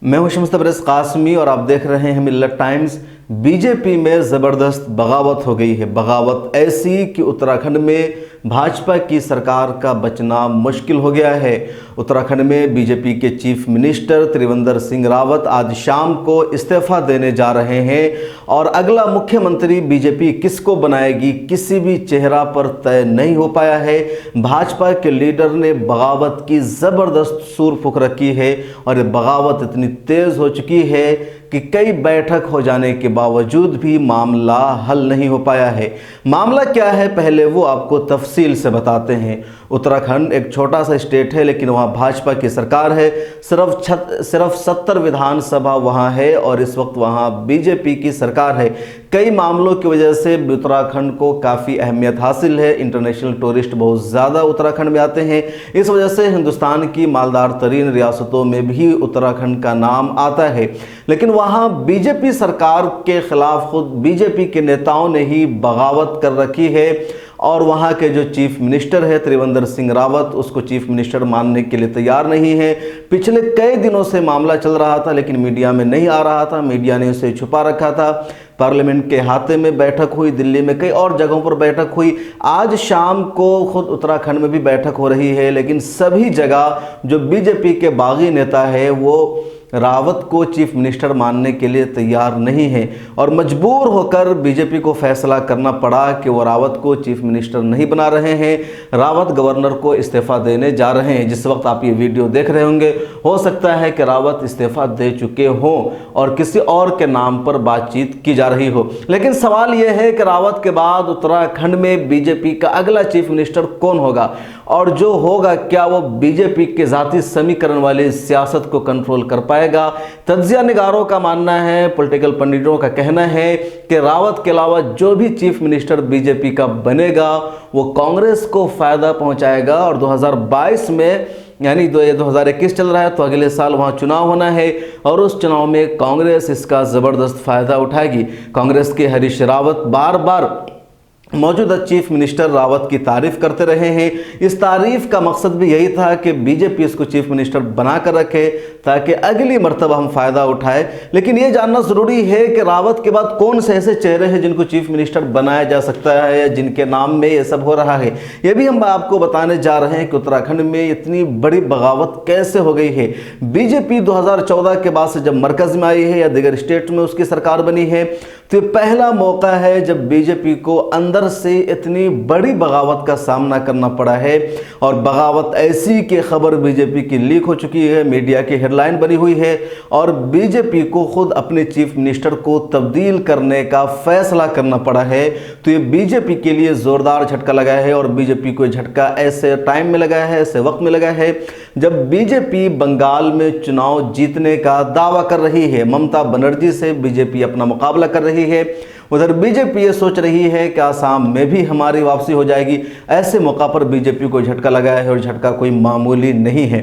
मैं हूं शम्स तबरेज़ कासमी और आप देख रहे हैं मिल्लत टाइम्स। बीजेपी में ज़बरदस्त बगावत हो गई है। बगावत ऐसी कि उत्तराखंड में भाजपा की सरकार का बचना मुश्किल हो गया है। उत्तराखंड में बीजेपी के चीफ मिनिस्टर त्रिवेंद्र सिंह रावत आज शाम को इस्तीफा देने जा रहे हैं और अगला मुख्यमंत्री बीजेपी किसको बनाएगी किसी भी चेहरा पर तय नहीं हो पाया है। भाजपा के लीडर ने बगावत की ज़बरदस्त सुर फूंक रखी है और बगावत इतनी तेज़ हो चुकी है कि कई बैठक हो जाने के बावजूद भी मामला हल नहीं हो पाया है। मामला क्या है पहले वो आपको तफसील से बताते हैं। उत्तराखंड एक छोटा सा स्टेट है लेकिन वहाँ भाजपा की सरकार है। सिर्फ 70 विधानसभा वहाँ है और इस वक्त वहाँ बीजेपी की सरकार है। कई मामलों की वजह से उत्तराखंड को काफ़ी अहमियत हासिल है। इंटरनेशनल टूरिस्ट बहुत ज़्यादा उत्तराखंड में आते हैं। इस वजह से हिंदुस्तान की मालदार तरीन रियासतों में भी उत्तराखंड का नाम आता है। लेकिन वहाँ बीजेपी सरकार के खिलाफ खुद बीजेपी के नेताओं ने ही बगावत कर रखी है और वहाँ के जो चीफ मिनिस्टर है त्रिवेंद्र सिंह रावत उसको चीफ मिनिस्टर मानने के लिए तैयार नहीं है। पिछले कई दिनों से मामला चल रहा था लेकिन मीडिया में नहीं आ रहा था, मीडिया ने उसे छुपा रखा था। पार्लियामेंट के हाथे में बैठक हुई, दिल्ली में कई और जगहों पर बैठक हुई, आज शाम को खुद उत्तराखंड में भी बैठक हो रही है। लेकिन सभी जगह जो बीजेपी के बागी नेता है वो रावत को चीफ मिनिस्टर मानने के लिए तैयार नहीं है और मजबूर होकर बीजेपी को फैसला करना पड़ा कि वो रावत को चीफ मिनिस्टर नहीं बना रहे हैं। रावत गवर्नर को इस्तीफा देने जा रहे हैं। जिस वक्त आप ये वीडियो देख रहे होंगे हो सकता है कि रावत इस्तीफा दे चुके हों और किसी और के नाम पर बातचीत की जा रही हो। लेकिन सवाल यह है कि रावत के बाद उत्तराखंड में बीजेपी का अगला चीफ मिनिस्टर कौन होगा और जो होगा क्या वो बीजेपी के जाती समीकरण वाली सियासत को कंट्रोल कर पाएगा। तज्जिया निगारों का मानना है, पॉलिटिकल पंडितों का कहना है कि रावत के अलावा जो भी चीफ मिनिस्टर बीजेपी का बनेगा वो कांग्रेस को फायदा पहुंचाएगा और 2022 में यानी 2021 चल रहा है तो अगले साल वहाँ चुनाव होना है और उस चुनाव में कांग्रेस इसका ज़बरदस्त फ़ायदा उठाएगी। कांग्रेस के हरीश रावत बार बार मौजूदा चीफ मिनिस्टर रावत की तारीफ करते रहे हैं। इस तारीफ का मकसद भी यही था कि बीजेपी इसको चीफ मिनिस्टर बना कर रखे ताकि अगली मर्तबा हम फ़ायदा उठाए। लेकिन ये जानना ज़रूरी है कि रावत के बाद कौन से ऐसे चेहरे हैं जिनको चीफ मिनिस्टर बनाया जा सकता है या जिनके नाम में ये सब हो रहा है। ये भी हम आपको बताने जा रहे हैं कि उत्तराखंड में इतनी बड़ी बगावत कैसे हो गई है। बीजेपी 2014 के बाद से जब मरकज़ में आई है या दीगर स्टेट में उसकी सरकार बनी है तो पहला मौका है जब बीजेपी को अंदर से इतनी बड़ी बगावत का सामना करना पड़ा है और बगावत ऐसी कि खबर बीजेपी की लीक हो चुकी है, मीडिया की हेडलाइन बनी हुई है और बीजेपी को खुद अपने चीफ मिनिस्टर को तब्दील करने का फैसला करना पड़ा है। तो ये बीजेपी के लिए ज़ोरदार झटका लगा है और बीजेपी को झटका ऐसे टाइम में लगा है, ऐसे वक्त में लगा है जब बीजेपी बंगाल में चुनाव जीतने का दावा कर रही है। ममता बनर्जी से बीजेपी अपना मुकाबला कर रही है। उधर बीजेपी ये सोच रही है कि आसाम में भी हमारी वापसी हो जाएगी। ऐसे मौका पर बीजेपी को झटका लगाया है और झटका कोई मामूली नहीं है।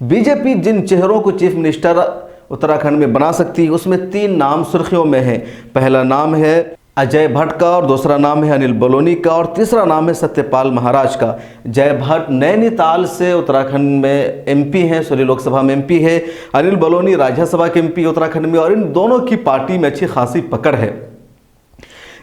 बीजेपी जिन चेहरों को चीफ मिनिस्टर उत्तराखंड में बना सकती है उसमें 3 नाम सुर्खियों में हैं। पहला नाम है अजय भट्ट का और दूसरा नाम है अनिल बलूनी का और तीसरा नाम है सत्यपाल महाराज का। जय भट्ट नैनीताल से उत्तराखंड में एमपी हैं, सॉरी लोकसभा में एमपी है। अनिल बलूनी राज्यसभा के एमपी उत्तराखंड में और इन दोनों की पार्टी में अच्छी खासी पकड़ है।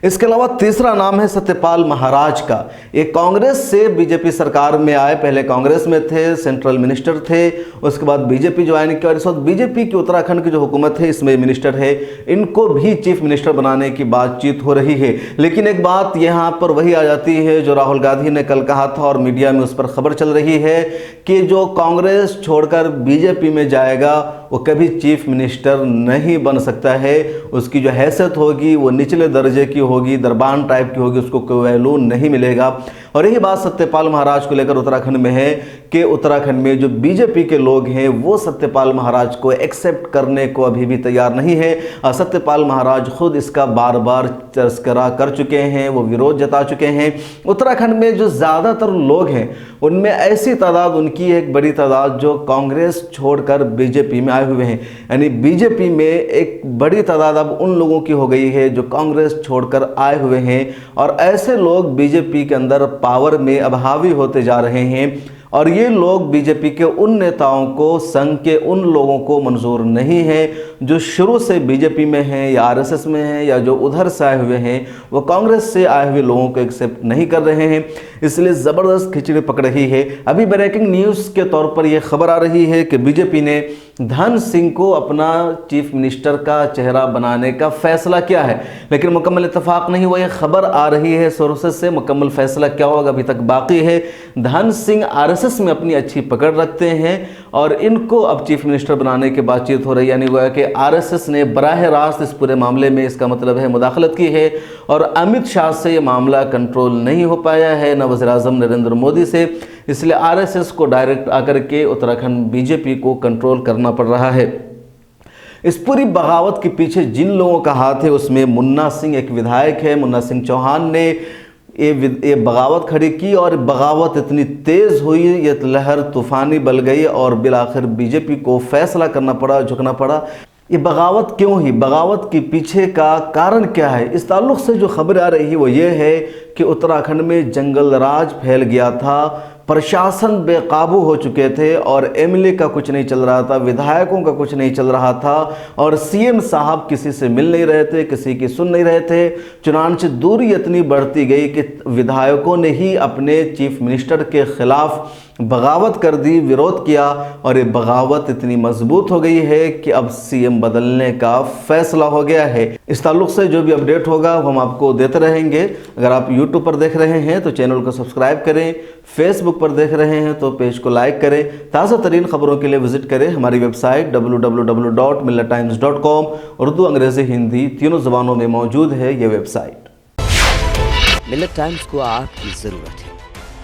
इसके अलावा तीसरा नाम है सत्यपाल महाराज का। ये कांग्रेस से बीजेपी सरकार में आए, पहले कांग्रेस में थे, सेंट्रल मिनिस्टर थे, उसके बाद बीजेपी ज्वाइन किया और इस वक्त बीजेपी की उत्तराखंड की जो हुकूमत है इसमें मिनिस्टर है। इनको भी चीफ मिनिस्टर बनाने की बातचीत हो रही है। लेकिन एक बात यहाँ पर वही आ जाती है जो राहुल गांधी ने कल कहा था और मीडिया में उस पर खबर चल रही है कि जो कांग्रेस छोड़कर बीजेपी में जाएगा वो कभी चीफ मिनिस्टर नहीं बन सकता है। उसकी जो हैसियत होगी वो निचले दर्जे की होगी, दरबान टाइप की होगी, उसको कोई वैल्यू नहीं मिलेगा। और यही बात सत्यपाल महाराज को लेकर उत्तराखंड में है कि उत्तराखंड में जो बीजेपी के लोग हैं वो सत्यपाल महाराज को एक्सेप्ट करने को अभी भी तैयार नहीं है। सत्यपाल महाराज खुद इसका बार बार तस्करा कर चुके हैं, वो विरोध जता चुके हैं। उत्तराखंड में जो ज़्यादातर लोग हैं उनमें ऐसी तादाद, उनकी एक बड़ी तादाद जो कांग्रेस छोड़कर बीजेपी में आए हुए हैं, यानी बीजेपी में एक बड़ी तादाद अब उन लोगों की हो गई है जो कांग्रेस छोड़कर आए हुए हैं और ऐसे लोग बीजेपी के अंदर पावर में अब हावी होते जा रहे हैं। और ये लोग बीजेपी के उन नेताओं को, संघ के उन लोगों को मंजूर नहीं है जो शुरू से बीजेपी में हैं या आरएसएस में हैं, या जो उधर से आए हुए हैं वो कांग्रेस से आए हुए लोगों को एक्सेप्ट नहीं कर रहे हैं। इसलिए ज़बरदस्त खिचड़ी पक रही है। अभी ब्रेकिंग न्यूज़ के तौर पर यह खबर आ रही है कि बीजेपी ने धन सिंह को अपना चीफ मिनिस्टर का चेहरा बनाने का फैसला किया है, लेकिन मुकम्मल इत्तेफाक नहीं हुआ। यह खबर आ रही है सोर्सेज से, मुकम्मल फैसला क्या होगा अभी तक बाकी है। धन सिंह आरएसएस में अपनी अच्छी पकड़ रखते हैं और इनको अब चीफ मिनिस्टर बनाने की बातचीत हो रही है, यानी गोया कि आरएसएस ने बराह रास्त इस पूरे मामले में, इसका मतलब है, मुदाखलत की है और अमित शाह से ये मामला कंट्रोल नहीं हो पाया है, न वज़ीर-ए-आज़म नरेंद्र मोदी से। इसलिए आरएसएस को डायरेक्ट आकर के उत्तराखंड बीजेपी को कंट्रोल करना पड़ रहा है। इस पूरी बगावत के पीछे जिन लोगों का हाथ है उसमें मुन्ना सिंह एक विधायक है। मुन्ना सिंह चौहान ने ये बगावत खड़ी की और बगावत इतनी तेज़ हुई, ये लहर तूफ़ानी बल गई और बिलाखिर बीजेपी को फैसला करना पड़ा, झुकना पड़ा। ये बगावत क्यों ही, बगावत के पीछे का कारण क्या है, इस ताल्लुक़ से जो खबर आ रही है वो ये है कि उत्तराखंड में जंगल राज फैल गया था, प्रशासन बेकाबू हो चुके थे और एमएलए का कुछ नहीं चल रहा था, विधायकों का कुछ नहीं चल रहा था और सीएम साहब किसी से मिल नहीं रहे थे, किसी की सुन नहीं रहे थे। चुनाव से दूरी इतनी बढ़ती गई कि विधायकों ने ही अपने चीफ मिनिस्टर के खिलाफ बगावत कर दी, विरोध किया और ये बगावत इतनी मजबूत हो गई है कि अब सीएम बदलने का फैसला हो गया है। इस ताल्लुक़ से जो भी अपडेट होगा वो हम आपको देते रहेंगे। अगर आप यूट्यूब पर देख रहे हैं तो चैनल को सब्सक्राइब करें, फेसबुक पर देख रहे हैं तो पेज को लाइक करें। ताज़ा तरीन खबरों के लिए विजिट करें हमारी वेबसाइट www.millattimes.com। उर्दू, अंग्रेज़ी, हिंदी तीनों ज़बानों में मौजूद है ये वेबसाइट। मिल्लत टाइम्स को आपकी ज़रूरत है,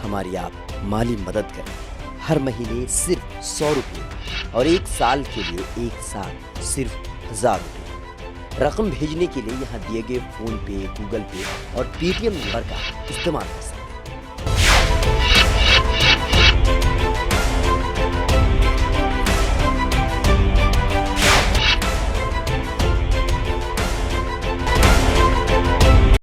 हमारी आप माली मदद करें। हर महीने सिर्फ 100 रुपये और 1 साल के लिए 1 साल सिर्फ 1000 रुपये। रकम भेजने के लिए यहाँ दिए गए फ़ोन पे, गूगल पे और पेटीएम नंबर का इस्तेमाल कर सकते हैं।